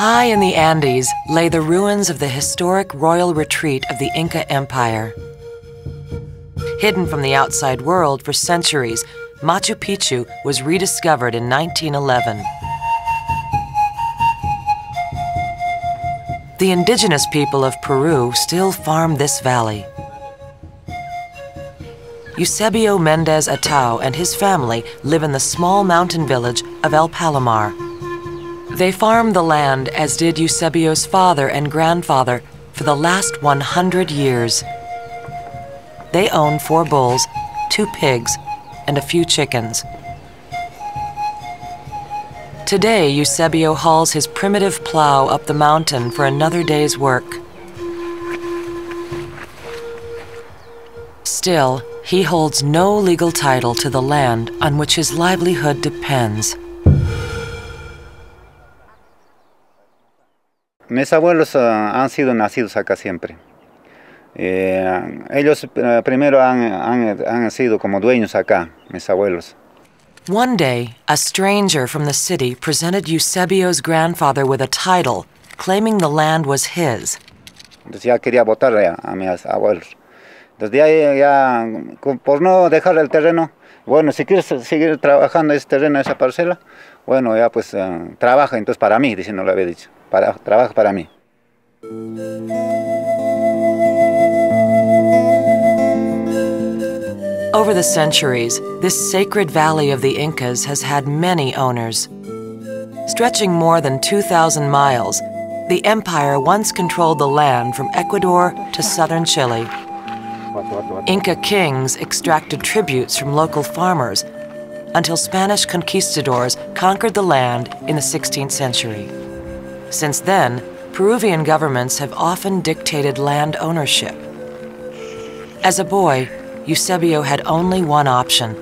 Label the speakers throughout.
Speaker 1: High in the Andes lay the ruins of the historic royal retreat of the Inca Empire. Hidden from the outside world for centuries, Machu Picchu was rediscovered in 1911. The indigenous people of Peru still farm this valley. Eusebio Mendez Atau and his family live in the small mountain village of El Palomar. They farmed the land, as did Eusebio's father and grandfather, for the last 100 years. They own 4 bulls, 2 pigs, and a few chickens. Today, Eusebio hauls his primitive plow up the mountain for another day's work. Still, he holds no legal title to the land on which his livelihood depends.
Speaker 2: Mis abuelos han sido nacidos acá siempre. Ellos primero han sido como dueños acá, mis abuelos.
Speaker 1: One day, a stranger from the city presented Eusebio's grandfather with a title, claiming the land was his.
Speaker 2: Entonces ya quería votar a mis abuelos. Entonces ya por no dejar el terreno, bueno, si quieres seguir trabajando ese terreno, esa parcela, bueno, ya pues trabaja entonces para mí, no lo había dicho. Trabaja para mí.
Speaker 1: Over the centuries, this sacred valley of the Incas has had many owners. Stretching more than 2,000 miles, the empire once controlled the land from Ecuador to southern Chile. Inca kings extracted tributes from local farmers until Spanish conquistadors conquered the land in the 16th century. Since then, Peruvian governments have often dictated land ownership. As a boy, Eusebio had only one option: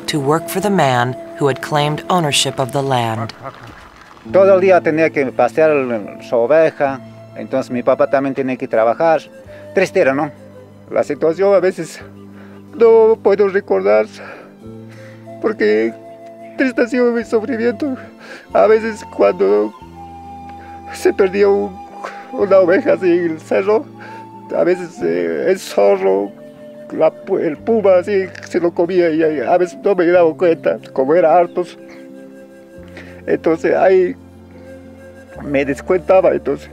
Speaker 1: to work for the man who had claimed ownership of the land.
Speaker 2: Todo el día tenía que pasear su oveja, entonces mi papá también tenía que trabajar. Triste era, ¿no? La situación a veces no puedo recordar, porque triste ha sido mi sufrimiento. A veces cuando se perdía una oveja así en el cerro, a veces el zorro, el puma así se lo comía y a veces no me daba cuenta, como era hartos. Entonces ahí me descuentaba entonces.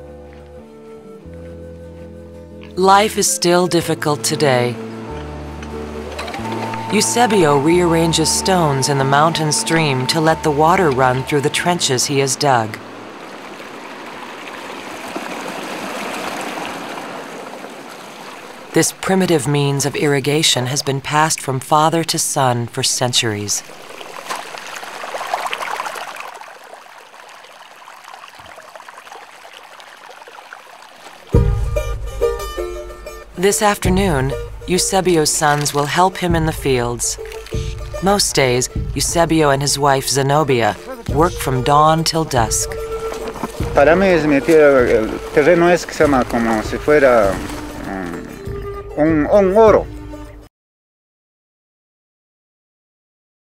Speaker 1: Life is still difficult today. Eusebio rearranges stones in the mountain stream to let the water run through the trenches he has dug. This primitive means of irrigation has been passed from father to son for centuries. This afternoon, Eusebio's sons will help him in the fields. Most days, Eusebio and his wife Zenobia work from dawn till dusk.
Speaker 2: Para mí es mi tierra, el terreno es que se llama como si fuera un oro.